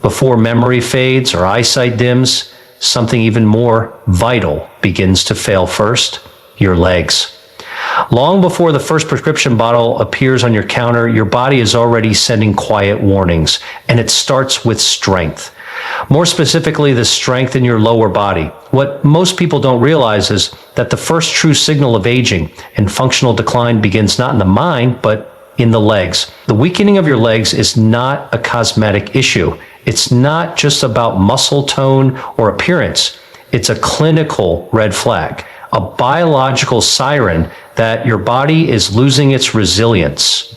Before memory fades or eyesight dims, something even more vital begins to fail first: your legs. Long before the first prescription bottle appears on your counter, your body is already sending quiet warnings, and it starts with strength. More specifically, the strength in your lower body. What most people don't realize is that the first true signal of aging and functional decline begins not in the mind, but in the legs. The weakening of your legs is not a cosmetic issue. It's not just about muscle tone or appearance. It's a clinical red flag, a biological siren that your body is losing its resilience.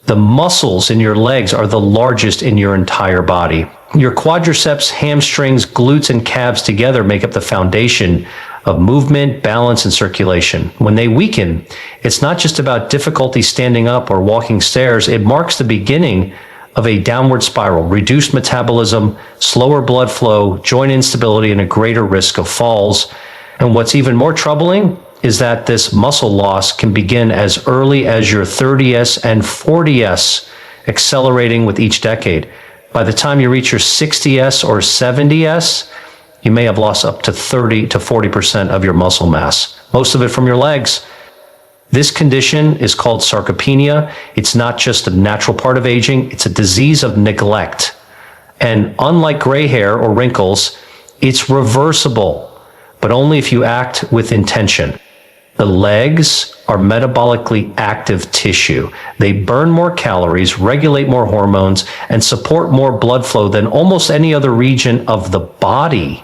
The muscles in your legs are the largest in your entire body. Your quadriceps, hamstrings, glutes, and calves together make up the foundation of movement, balance, and circulation. When they weaken, it's not just about difficulty standing up or walking stairs. It marks the beginning of a downward spiral: reduced metabolism, slower blood flow, joint instability, and a greater risk of falls. And what's even more troubling is that this muscle loss can begin as early as your 30s and 40s, accelerating with each decade. By the time you reach your 60s or 70s, you may have lost up to 30 to 40% of your muscle mass, most of it from your legs. This condition is called sarcopenia. It's not just a natural part of aging, it's a disease of neglect. And unlike gray hair or wrinkles, it's reversible, but only if you act with intention. The legs are metabolically active tissue. They burn more calories, regulate more hormones, and support more blood flow than almost any other region of the body.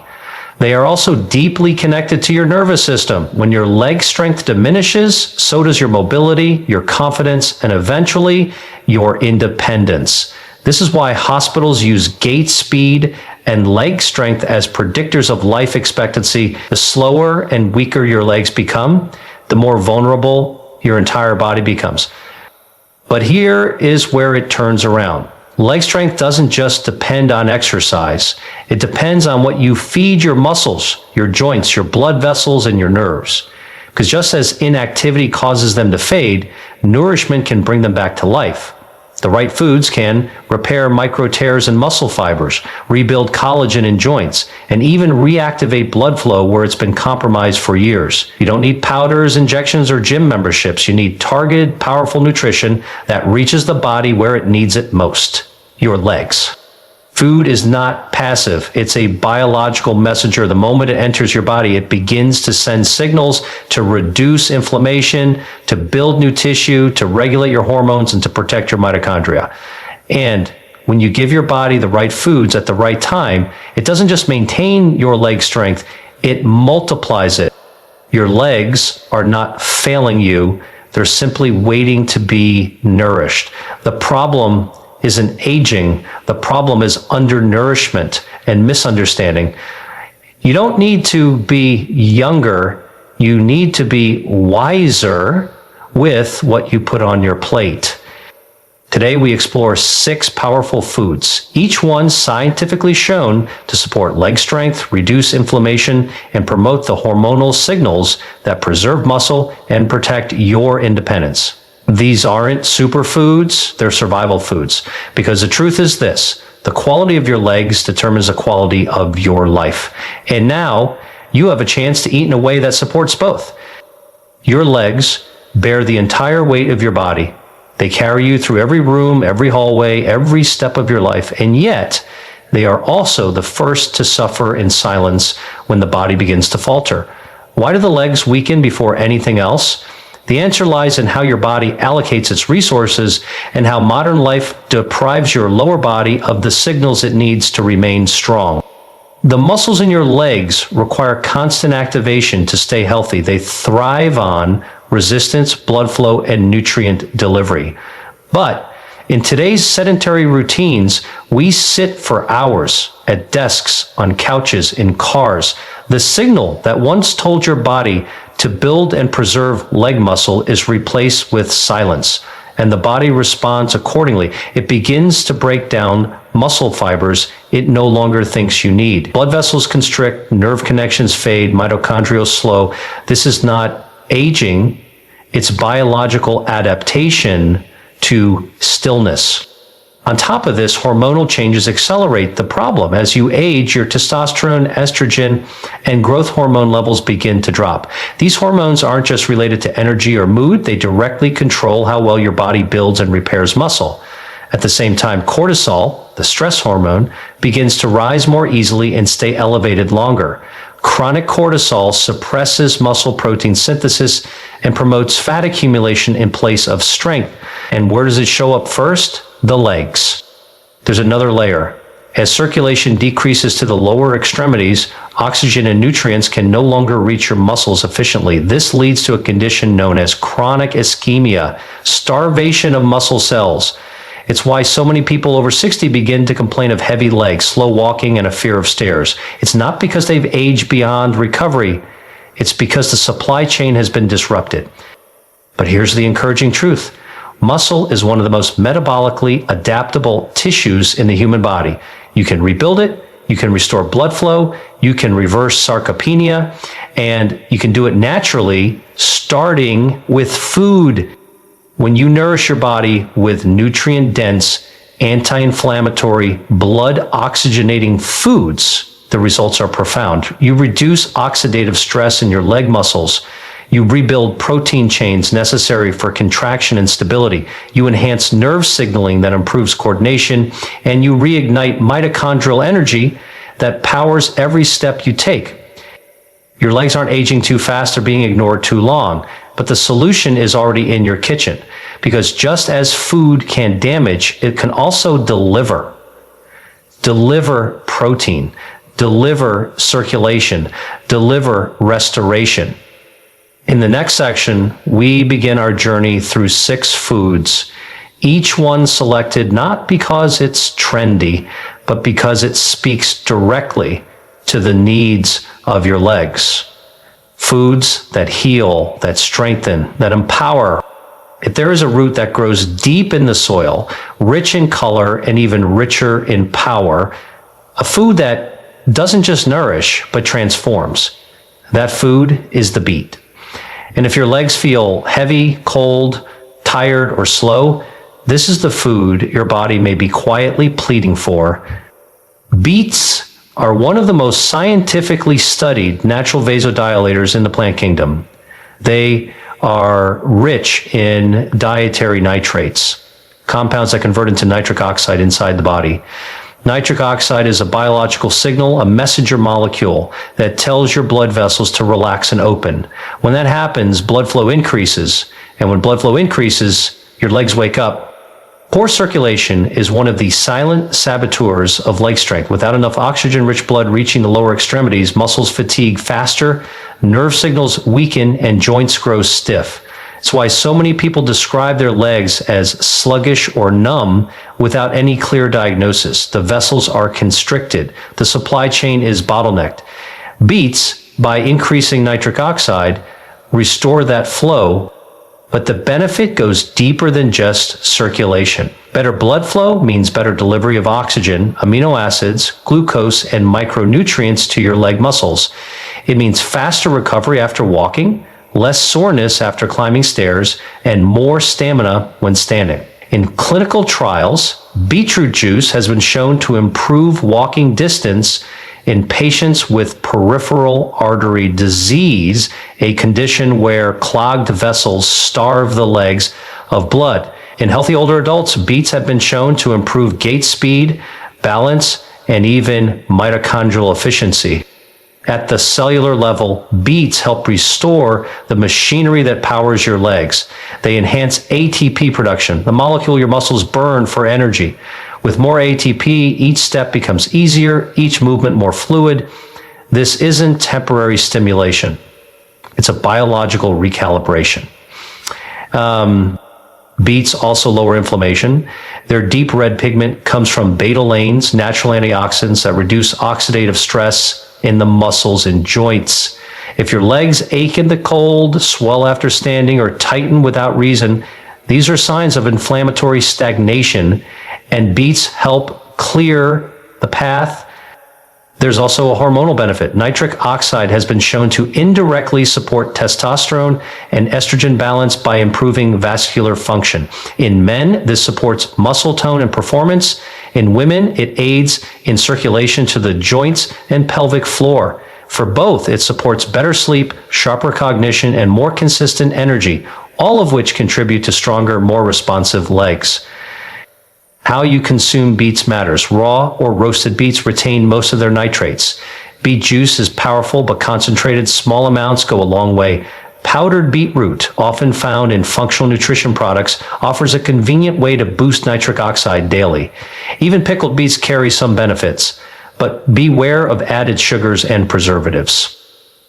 They are also deeply connected to your nervous system. When your leg strength diminishes, so does your mobility, your confidence, and eventually your independence. This is why hospitals use gait speed and leg strength as predictors of life expectancy. The slower and weaker your legs become, the more vulnerable your entire body becomes. But here is where it turns around. Leg strength doesn't just depend on exercise. It depends on what you feed your muscles, your joints, your blood vessels, and your nerves. Because just as inactivity causes them to fade, nourishment can bring them back to life. The right foods can repair micro tears in muscle fibers, rebuild collagen in joints, and even reactivate blood flow where it's been compromised for years. You don't need powders, injections, or gym memberships. You need targeted, powerful nutrition that reaches the body where it needs it most: your legs. Food is not passive. It's a biological messenger. The moment it enters your body, it begins to send signals to reduce inflammation, to build new tissue, to regulate your hormones, and to protect your mitochondria. And when you give your body the right foods at the right time, it doesn't just maintain your leg strength, it multiplies it. Your legs are not failing you. They're simply waiting to be nourished. The problem isn't aging. The problem is undernourishment and misunderstanding. You don't need to be younger. You need to be wiser with what you put on your plate. Today, we explore 6 powerful foods, each one scientifically shown to support leg strength, reduce inflammation, and promote the hormonal signals that preserve muscle and protect your independence. These aren't superfoods, they're survival foods. Because the truth is this: the quality of your legs determines the quality of your life. And now you have a chance to eat in a way that supports both. Your legs bear the entire weight of your body. They carry you through every room, every hallway, every step of your life. And yet, they are also the first to suffer in silence when the body begins to falter. Why do the legs weaken before anything else? The answer lies in how your body allocates its resources and how modern life deprives your lower body of the signals it needs to remain strong. The muscles in your legs require constant activation to stay healthy. They thrive on resistance, blood flow, and nutrient delivery. But in today's sedentary routines, we sit for hours at desks, on couches, in cars. The signal that once told your body to build and preserve leg muscle is replaced with silence, and the body responds accordingly. It begins to break down muscle fibers it no longer thinks you need. Blood vessels constrict, nerve connections fade, mitochondrial slow. This is not aging, it's biological adaptation to stillness. On top of this, hormonal changes accelerate the problem. As you age, your testosterone, estrogen, and growth hormone levels begin to drop. These hormones aren't just related to energy or mood, they directly control how well your body builds and repairs muscle. At the same time, cortisol, the stress hormone, begins to rise more easily and stay elevated longer. Chronic cortisol suppresses muscle protein synthesis and promotes fat accumulation in place of strength. And where does it show up first? The legs. There's another layer. As circulation decreases to the lower extremities, oxygen and nutrients can no longer reach your muscles efficiently. This leads to a condition known as chronic ischemia, starvation of muscle cells. It's why so many people over 60 begin to complain of heavy legs, slow walking, and a fear of stairs. It's not because they've aged beyond recovery. It's because the supply chain has been disrupted. But here's the encouraging truth. Muscle is one of the most metabolically adaptable tissues in the human body. You can rebuild it, you can restore blood flow, you can reverse sarcopenia, and you can do it naturally, starting with food. When you nourish your body with nutrient-dense, anti-inflammatory, blood-oxygenating foods, the results are profound. You reduce oxidative stress in your leg muscles. You rebuild protein chains necessary for contraction and stability. You enhance nerve signaling that improves coordination, and you reignite mitochondrial energy that powers every step you take. Your legs aren't aging too fast or being ignored too long, but the solution is already in your kitchen. Because just as food can damage, it can also deliver. Deliver protein, deliver circulation, deliver restoration. In the next section, we begin our journey through 6 foods, each one selected not because it's trendy, but because it speaks directly to the needs of your legs. Foods that heal, that strengthen, that empower. If there is a root that grows deep in the soil, rich in color and even richer in power, a food that doesn't just nourish, but transforms, that food is the beet. And if your legs feel heavy, cold, tired, or slow, this is the food your body may be quietly pleading for. Beets are one of the most scientifically studied natural vasodilators in the plant kingdom. They are rich in dietary nitrates, compounds that convert into nitric oxide inside the body. Nitric oxide is a biological signal, a messenger molecule that tells your blood vessels to relax and open. When that happens, blood flow increases. And when blood flow increases, your legs wake up. Poor circulation is one of the silent saboteurs of leg strength. Without enough oxygen-rich blood reaching the lower extremities, muscles fatigue faster, nerve signals weaken, and joints grow stiff. It's why so many people describe their legs as sluggish or numb without any clear diagnosis. The vessels are constricted. The supply chain is bottlenecked. Beets, by increasing nitric oxide, restore that flow, but the benefit goes deeper than just circulation. Better blood flow means better delivery of oxygen, amino acids, glucose, and micronutrients to your leg muscles. It means faster recovery after walking, less soreness after climbing stairs, and more stamina when standing. In clinical trials, beetroot juice has been shown to improve walking distance in patients with peripheral artery disease, a condition where clogged vessels starve the legs of blood. In healthy older adults, beets have been shown to improve gait speed, balance, and even mitochondrial efficiency. At the cellular level, beets help restore the machinery that powers your legs. They enhance ATP production, the molecule your muscles burn for energy. With more ATP, each step becomes easier, each movement more fluid. This isn't temporary stimulation. It's a biological recalibration. Beets also lower inflammation. Their deep red pigment comes from betalains, natural antioxidants that reduce oxidative stress in the muscles and joints. If your legs ache in the cold, swell after standing, or tighten without reason, these are signs of inflammatory stagnation, and beets help clear the path There's also a hormonal benefit. Nitric oxide has been shown to indirectly support testosterone and estrogen balance by improving vascular function. In men, this supports muscle tone and performance. In women, it aids in circulation to the joints and pelvic floor. For both, it supports better sleep, sharper cognition, and more consistent energy, all of which contribute to stronger, more responsive legs. How you consume beets matters. Raw or roasted beets retain most of their nitrates. Beet juice is powerful, but concentrated small amounts go a long way. Powdered beetroot, often found in functional nutrition products, offers a convenient way to boost nitric oxide daily. Even pickled beets carry some benefits, but beware of added sugars and preservatives.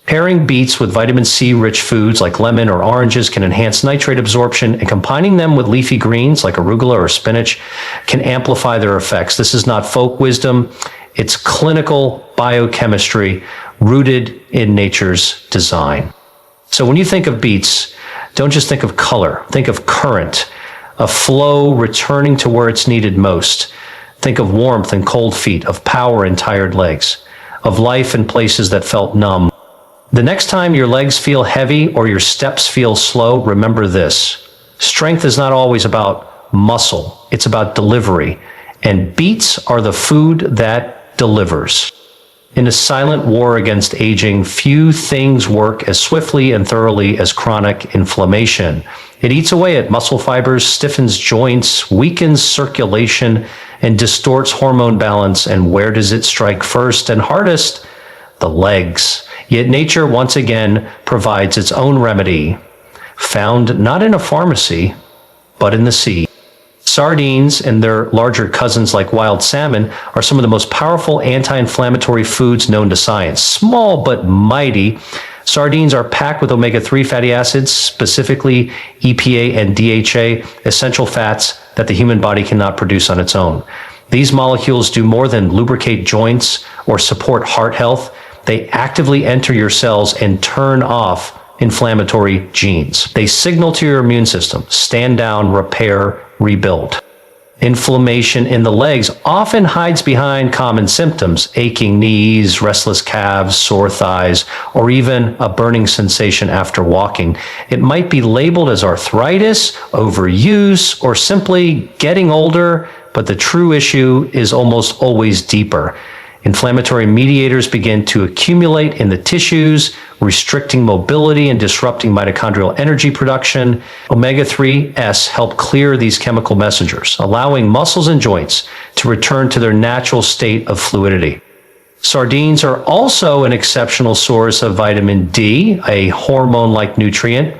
Pairing beets with vitamin C-rich foods like lemon or oranges can enhance nitrate absorption, and combining them with leafy greens like arugula or spinach can amplify their effects. This is not folk wisdom. It's clinical biochemistry rooted in nature's design. So when you think of beets, don't just think of color. Think of current, a flow returning to where it's needed most. Think of warmth and cold feet, of power and tired legs, of life in places that felt numb. The next time your legs feel heavy or your steps feel slow, remember this. Strength is not always about muscle. It's about delivery. And beets are the food that delivers. In a silent war against aging, few things work as swiftly and thoroughly as chronic inflammation. It eats away at muscle fibers, stiffens joints, weakens circulation, and distorts hormone balance. And where does it strike first and hardest? The legs. Yet nature once again provides its own remedy, found not in a pharmacy, but in the sea. Sardines and their larger cousins like wild salmon are some of the most powerful anti-inflammatory foods known to science. Small but mighty, sardines are packed with omega-3 fatty acids, specifically EPA and DHA, essential fats that the human body cannot produce on its own. These molecules do more than lubricate joints or support heart health. They actively enter your cells and turn off inflammatory genes. They signal to your immune system, stand down, repair, rebuild. Inflammation in the legs often hides behind common symptoms, aching knees, restless calves, sore thighs, or even a burning sensation after walking. It might be labeled as arthritis, overuse, or simply getting older, but the true issue is almost always deeper. Inflammatory mediators begin to accumulate in the tissues, restricting mobility and disrupting mitochondrial energy production. Omega-3s help clear these chemical messengers, allowing muscles and joints to return to their natural state of fluidity. Sardines are also an exceptional source of vitamin D, a hormone-like nutrient,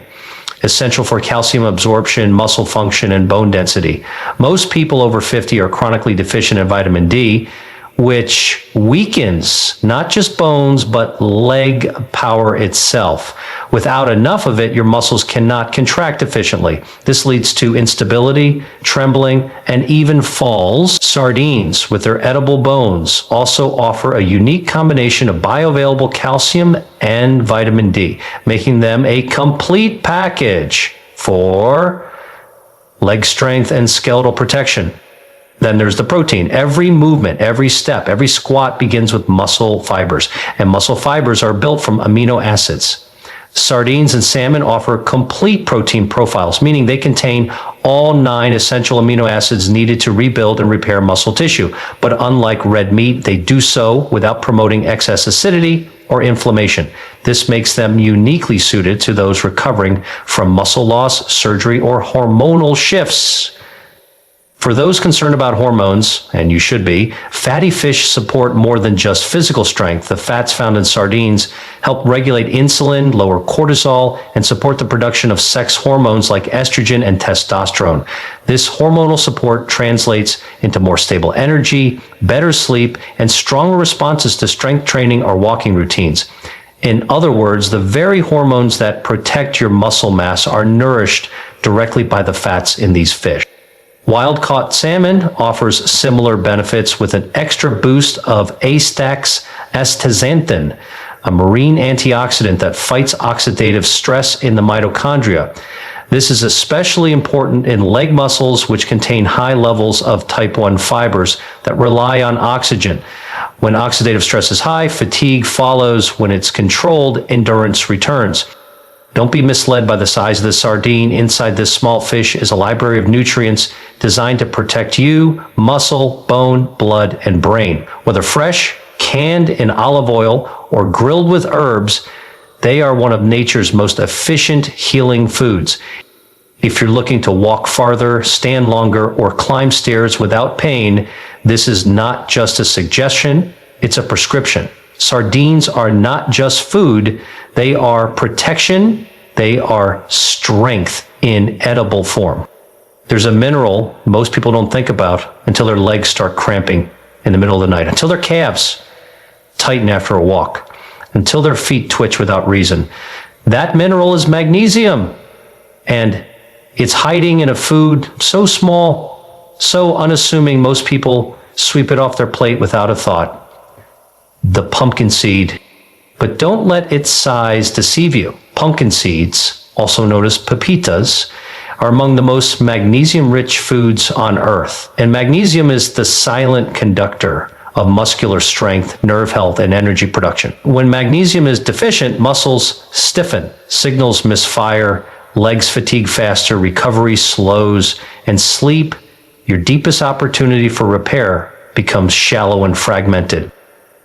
essential for calcium absorption, muscle function, and bone density. Most people over 50 are chronically deficient in vitamin D, which weakens not just bones, but leg power itself. Without enough of it, your muscles cannot contract efficiently. This leads to instability, trembling, and even falls. Sardines, with their edible bones, also offer a unique combination of bioavailable calcium and vitamin D, making them a complete package for leg strength and skeletal protection. Then there's the protein. Every movement, every step, every squat begins with muscle fibers, and muscle fibers are built from amino acids. Sardines and salmon offer complete protein profiles, meaning they contain all 9 essential amino acids needed to rebuild and repair muscle tissue. But unlike red meat, they do so without promoting excess acidity or inflammation. This makes them uniquely suited to those recovering from muscle loss, surgery, or hormonal shifts. For those concerned about hormones, and you should be, fatty fish support more than just physical strength. The fats found in sardines help regulate insulin, lower cortisol, and support the production of sex hormones like estrogen and testosterone. This hormonal support translates into more stable energy, better sleep, and stronger responses to strength training or walking routines. In other words, the very hormones that protect your muscle mass are nourished directly by the fats in these fish. Wild-caught salmon offers similar benefits with an extra boost of Astax astaxanthin, a marine antioxidant that fights oxidative stress in the mitochondria. This is especially important in leg muscles, which contain high levels of type 1 fibers that rely on oxygen. When oxidative stress is high, fatigue follows. When it's controlled, endurance returns. Don't be misled by the size of the sardine. Inside this small fish is a library of nutrients designed to protect you, muscle, bone, blood, and brain. Whether fresh, canned in olive oil, or grilled with herbs, they are one of nature's most efficient healing foods. If you're looking to walk farther, stand longer, or climb stairs without pain, this is not just a suggestion, it's a prescription. Sardines are not just food, they are protection, they are strength in edible form. There's a mineral most people don't think about until their legs start cramping in the middle of the night, until their calves tighten after a walk, until their feet twitch without reason. That mineral is magnesium, and it's hiding in a food so small, so unassuming, most people sweep it off their plate without a thought. The pumpkin seed. But don't let its size deceive you. Pumpkin seeds, also known as pepitas, are among the most magnesium-rich foods on Earth. And magnesium is the silent conductor of muscular strength, nerve health, and energy production. When magnesium is deficient, muscles stiffen, signals misfire, legs fatigue faster, recovery slows, and sleep, your deepest opportunity for repair, becomes shallow and fragmented.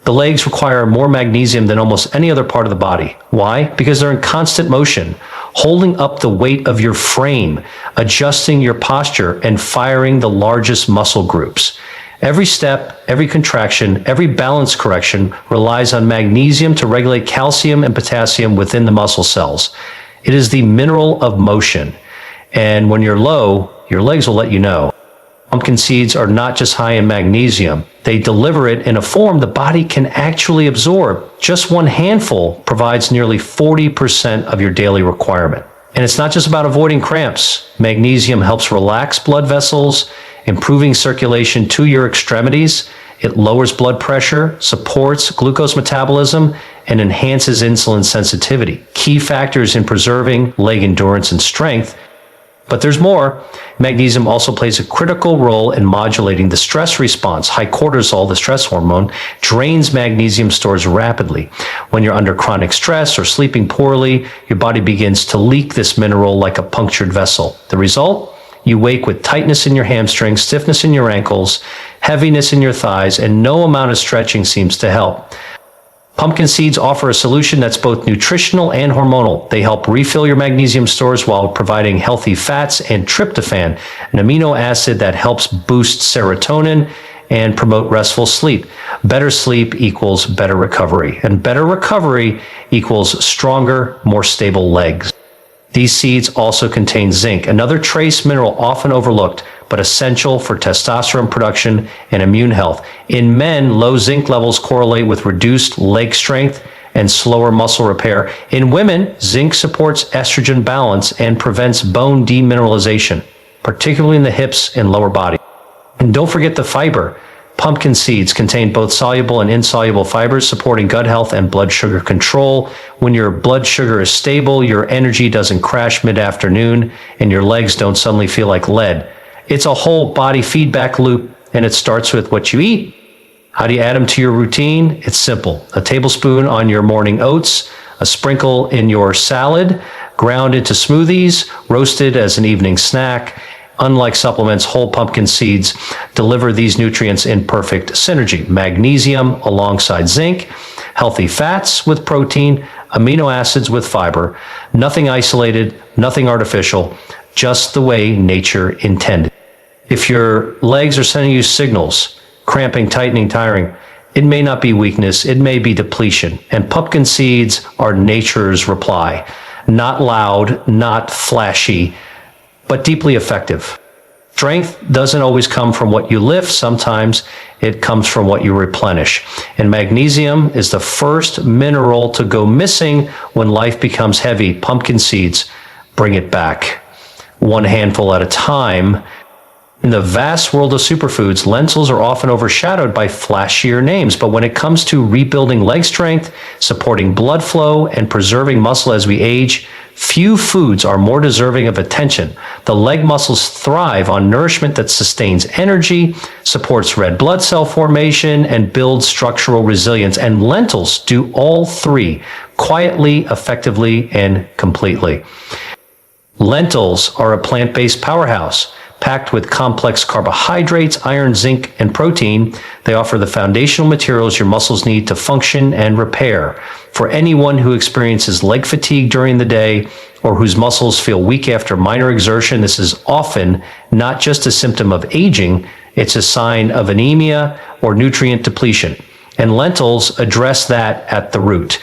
The legs require more magnesium than almost any other part of the body. Why? Because they're in constant motion, holding up the weight of your frame, adjusting your posture, and firing the largest muscle groups. Every step, every contraction, every balance correction relies on magnesium to regulate calcium and potassium within the muscle cells. It is the mineral of motion. And when you're low, your legs will let you know. Pumpkin seeds are not just high in magnesium. They deliver it in a form the body can actually absorb. Just one handful provides nearly 40% of your daily requirement. And it's not just about avoiding cramps. Magnesium helps relax blood vessels, improving circulation to your extremities. It lowers blood pressure, supports glucose metabolism, and enhances insulin sensitivity. Key factors in preserving leg endurance and strength. But there's more. Magnesium also plays a critical role in modulating the stress response. High cortisol, the stress hormone, drains magnesium stores rapidly. When you're under chronic stress or sleeping poorly, your body begins to leak this mineral like a punctured vessel. The result? You wake with tightness in your hamstrings, stiffness in your ankles, heaviness in your thighs, and no amount of stretching seems to help. Pumpkin seeds offer a solution that's both nutritional and hormonal. They help refill your magnesium stores while providing healthy fats and tryptophan, an amino acid that helps boost serotonin and promote restful sleep. Better sleep equals better recovery, and better recovery equals stronger, more stable legs. These seeds also contain zinc, another trace mineral often overlooked, but essential for testosterone production and immune health. In men, low zinc levels correlate with reduced leg strength and slower muscle repair. In women, zinc supports estrogen balance and prevents bone demineralization, particularly in the hips and lower body. And don't forget the fiber. Pumpkin seeds contain both soluble and insoluble fibers, supporting gut health and blood sugar control. When your blood sugar is stable, your energy doesn't crash mid-afternoon, and your legs don't suddenly feel like lead. It's a whole body feedback loop, and it starts with what you eat. How do you add them to your routine? It's simple. A tablespoon on your morning oats, a sprinkle in your salad, ground into smoothies, roasted as an evening snack. Unlike supplements, whole pumpkin seeds deliver these nutrients in perfect synergy. Magnesium alongside zinc, healthy fats with protein, amino acids with fiber, nothing isolated, nothing artificial, just the way nature intended. If your legs are sending you signals, cramping, tightening, tiring, it may not be weakness, it may be depletion. And pumpkin seeds are nature's reply. Not loud, not flashy, but deeply effective. Strength doesn't always come from what you lift. Sometimes it comes from what you replenish. And magnesium is the first mineral to go missing when life becomes heavy. Pumpkin seeds bring it back, one handful at a time. In the vast world of superfoods, lentils are often overshadowed by flashier names. But when it comes to rebuilding leg strength, supporting blood flow, and preserving muscle as we age, Few foods are more deserving of attention. The leg muscles thrive on nourishment that sustains energy, supports red blood cell formation, and builds structural resilience. And lentils do all three quietly, effectively, and completely. Lentils are a plant-based powerhouse. Packed with complex carbohydrates, iron, zinc, and protein, they offer the foundational materials your muscles need to function and repair. For anyone who experiences leg fatigue during the day or whose muscles feel weak after minor exertion, this is often not just a symptom of aging, it's a sign of anemia or nutrient depletion. And lentils address that at the root.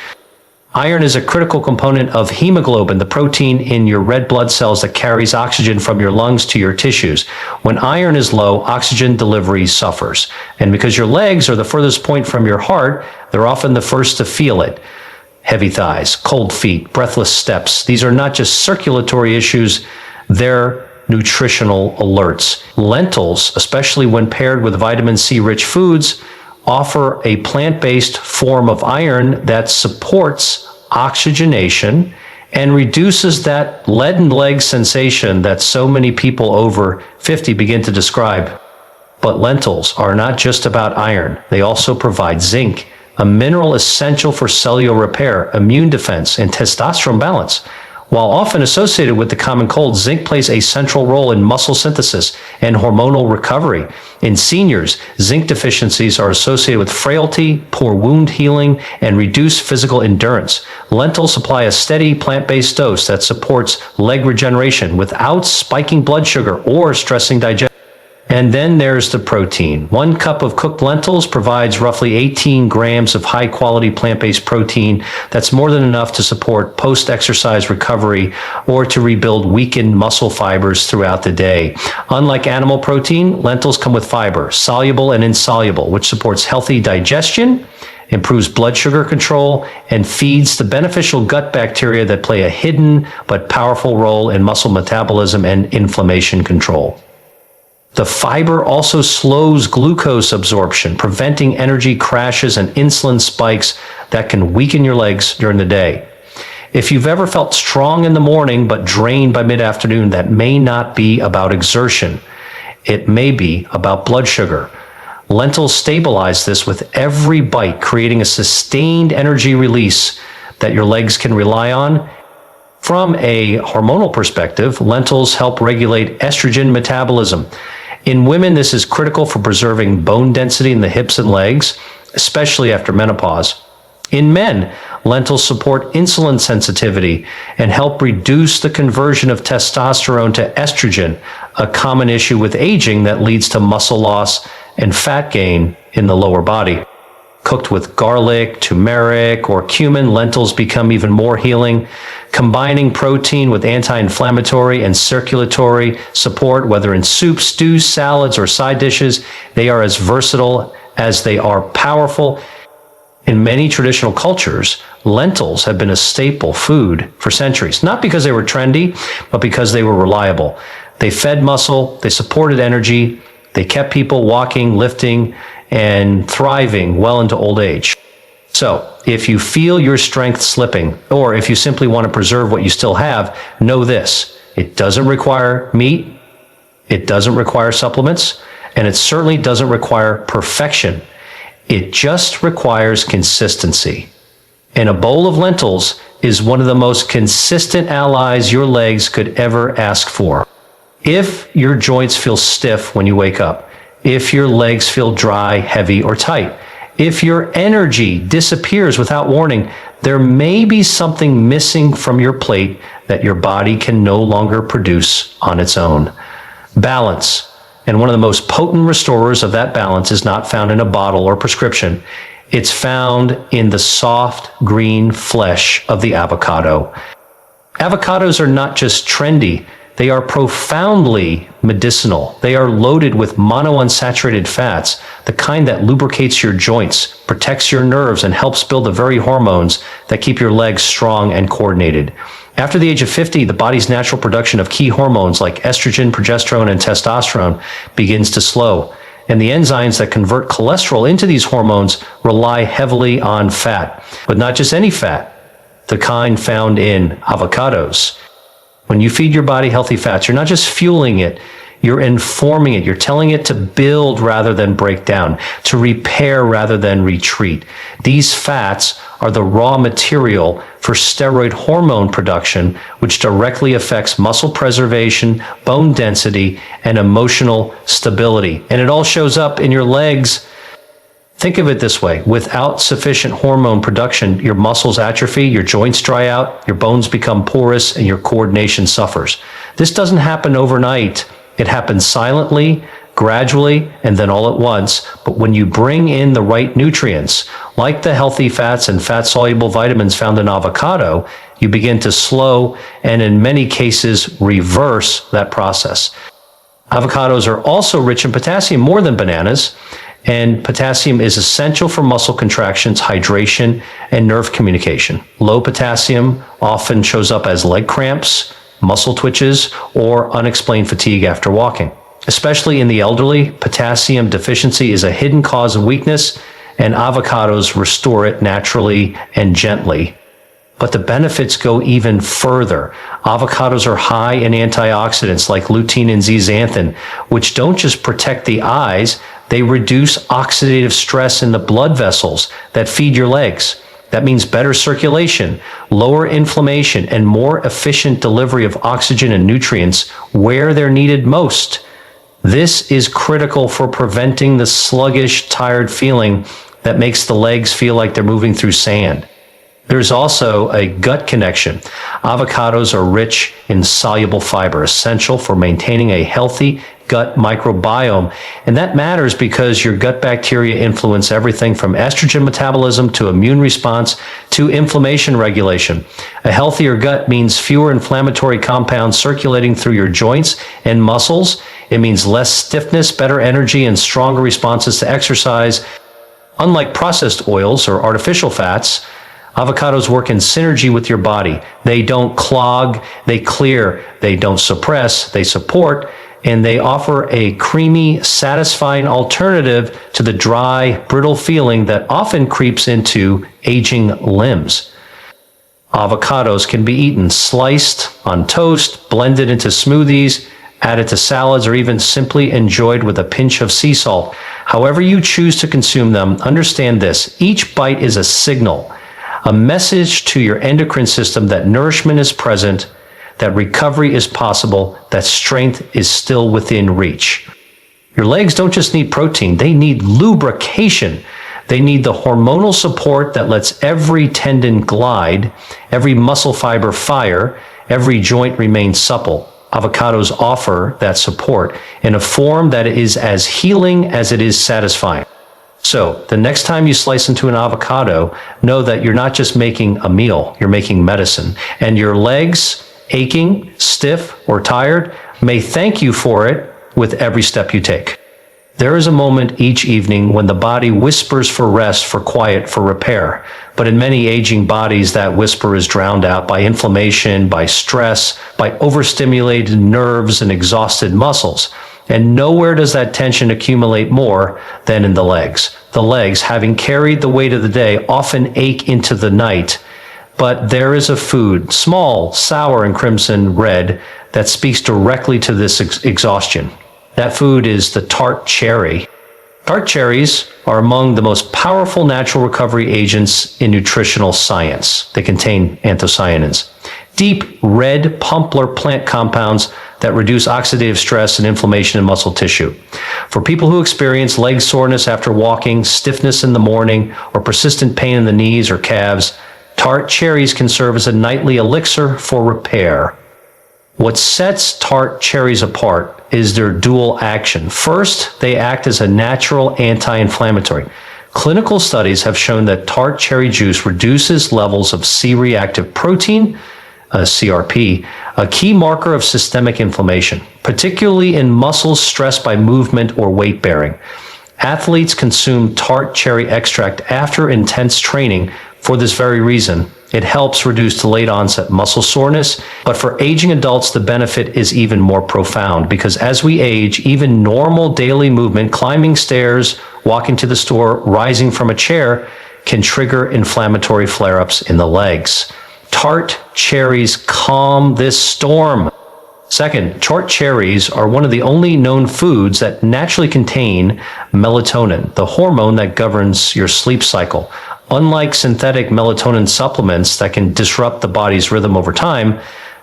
Iron is a critical component of hemoglobin, the protein in your red blood cells that carries oxygen from your lungs to your tissues. When iron is low, oxygen delivery suffers. And because your legs are the furthest point from your heart, they're often the first to feel it. Heavy thighs, cold feet, breathless steps. These are not just circulatory issues, they're nutritional alerts. Lentils, especially when paired with vitamin C rich foods, offer a plant-based form of iron that supports oxygenation and reduces that leaden leg sensation that so many people over 50 begin to describe. But lentils are not just about iron. They also provide zinc, a mineral essential for cellular repair, immune defense, and testosterone balance. While often associated with the common cold, zinc plays a central role in muscle synthesis and hormonal recovery. In seniors, zinc deficiencies are associated with frailty, poor wound healing, and reduced physical endurance. Lentils supply a steady plant-based dose that supports leg regeneration without spiking blood sugar or stressing digestion. And then there's the protein. 1 cup of cooked lentils provides roughly 18 grams of high-quality plant-based protein. That's more than enough to support post-exercise recovery or to rebuild weakened muscle fibers throughout the day. Unlike animal protein, lentils come with fiber, soluble and insoluble, which supports healthy digestion, improves blood sugar control, and feeds the beneficial gut bacteria that play a hidden but powerful role in muscle metabolism and inflammation control. The fiber also slows glucose absorption, preventing energy crashes and insulin spikes that can weaken your legs during the day. If you've ever felt strong in the morning but drained by mid-afternoon, that may not be about exertion. It may be about blood sugar. Lentils stabilize this with every bite, creating a sustained energy release that your legs can rely on. From a hormonal perspective, lentils help regulate estrogen metabolism. In women, this is critical for preserving bone density in the hips and legs, especially after menopause. In men, lentils support insulin sensitivity and help reduce the conversion of testosterone to estrogen, a common issue with aging that leads to muscle loss and fat gain in the lower body. Cooked with garlic, turmeric, or cumin, lentils become even more healing. Combining protein with anti-inflammatory and circulatory support, whether in soups, stews, salads, or side dishes, they are as versatile as they are powerful. In many traditional cultures, lentils have been a staple food for centuries, not because they were trendy, but because they were reliable. They fed muscle, they supported energy, they kept people walking, lifting, and thriving well into old age. So, if you feel your strength slipping, or if you simply want to preserve what you still have, know this: it doesn't require meat, it doesn't require supplements, and it certainly doesn't require perfection. It just requires consistency. And a bowl of lentils is one of the most consistent allies your legs could ever ask for. If your joints feel stiff when you wake up, if your legs feel dry, heavy, or tight, if your energy disappears without warning, there may be something missing from your plate that your body can no longer produce on its own. Balance. And one of the most potent restorers of that balance is not found in a bottle or prescription. It's found in the soft green flesh of the avocado. Avocados are not just trendy. They are profoundly medicinal. They are loaded with monounsaturated fats, the kind that lubricates your joints, protects your nerves, and helps build the very hormones that keep your legs strong and coordinated. After the age of 50, the body's natural production of key hormones like estrogen, progesterone, and testosterone begins to slow. And the enzymes that convert cholesterol into these hormones rely heavily on fat. But not just any fat. the kind found in avocados. When you feed your body healthy fats, you're not just fueling it, you're informing it. You're telling it to build rather than break down, to repair rather than retreat. These fats are the raw material for steroid hormone production, which directly affects muscle preservation, bone density, and emotional stability. And it all shows up in your legs. Think of it this way. Without sufficient hormone production, your muscles atrophy, your joints dry out, your bones become porous, and your coordination suffers. This doesn't happen overnight. It happens silently, gradually, and then all at once. But when you bring in the right nutrients, like the healthy fats and fat-soluble vitamins found in avocado, you begin to slow and in many cases reverse that process. Avocados are also rich in potassium, more than bananas, and potassium is essential for muscle contractions, hydration, and nerve communication. Low potassium often shows up as leg cramps, muscle twitches, or unexplained fatigue after walking. Especially in the elderly, potassium deficiency is a hidden cause of weakness, and avocados restore it naturally and gently. But the benefits go even further. Avocados are high in antioxidants like lutein and zeaxanthin, which don't just protect the eyes, they reduce oxidative stress in the blood vessels that feed your legs. That means better circulation, lower inflammation, and more efficient delivery of oxygen and nutrients where they're needed most. This is critical for preventing the sluggish, tired feeling that makes the legs feel like they're moving through sand. There's also a gut connection. Avocados are rich in soluble fiber, essential for maintaining a healthy gut microbiome. And that matters because your gut bacteria influence everything from estrogen metabolism to immune response to inflammation regulation. A healthier gut means fewer inflammatory compounds circulating through your joints and muscles. It means less stiffness, better energy, and stronger responses to exercise. Unlike processed oils or artificial fats, avocados work in synergy with your body. They don't clog, they clear, they don't suppress, they support, and they offer a creamy, satisfying alternative to the dry, brittle feeling that often creeps into aging limbs. Avocados can be eaten sliced on toast, blended into smoothies, added to salads, or even simply enjoyed with a pinch of sea salt. However you choose to consume them, understand this: each bite is a signal, a message to your endocrine system that nourishment is present, that recovery is possible, that strength is still within reach. Your legs don't just need protein, they need lubrication. They need the hormonal support that lets every tendon glide, every muscle fiber fire, every joint remain supple. Avocados offer that support in a form that is as healing as it is satisfying. So, the next time you slice into an avocado, know that you're not just making a meal, you're making medicine. And your legs, aching, stiff, or tired, may thank you for it with every step you take. There is a moment each evening when the body whispers for rest, for quiet, for repair. But in many aging bodies, that whisper is drowned out by inflammation, by stress, by overstimulated nerves and exhausted muscles. And nowhere does that tension accumulate more than in the legs. The legs, having carried the weight of the day, often ache into the night. But there is a food, small, sour, and crimson red, that speaks directly to this exhaustion. That food is the tart cherry. Tart cherries are among the most powerful natural recovery agents in nutritional science. They contain anthocyanins, deep red pomplar plant compounds that reduce oxidative stress and inflammation in muscle tissue. For people who experience leg soreness after walking, stiffness in the morning, or persistent pain in the knees or calves, tart cherries can serve as a nightly elixir for repair. What sets tart cherries apart is their dual action. First, they act as a natural anti-inflammatory. Clinical studies have shown that tart cherry juice reduces levels of C-reactive protein, CRP, a key marker of systemic inflammation, particularly in muscles stressed by movement or weight bearing. Athletes consume tart cherry extract after intense training for this very reason. It helps reduce delayed onset muscle soreness, but for aging adults, the benefit is even more profound because as we age, even normal daily movement, climbing stairs, walking to the store, rising from a chair, can trigger inflammatory flare-ups in the legs. Tart cherries calm this storm. Second, tart cherries are one of the only known foods that naturally contain melatonin, the hormone that governs your sleep cycle. Unlike synthetic melatonin supplements that can disrupt the body's rhythm over time,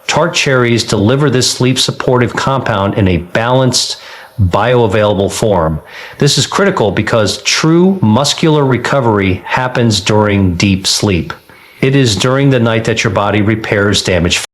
tart cherries deliver this sleep supportive compound in a balanced, bioavailable form. This is critical because true muscular recovery happens during deep sleep. It is during the night that your body repairs damaged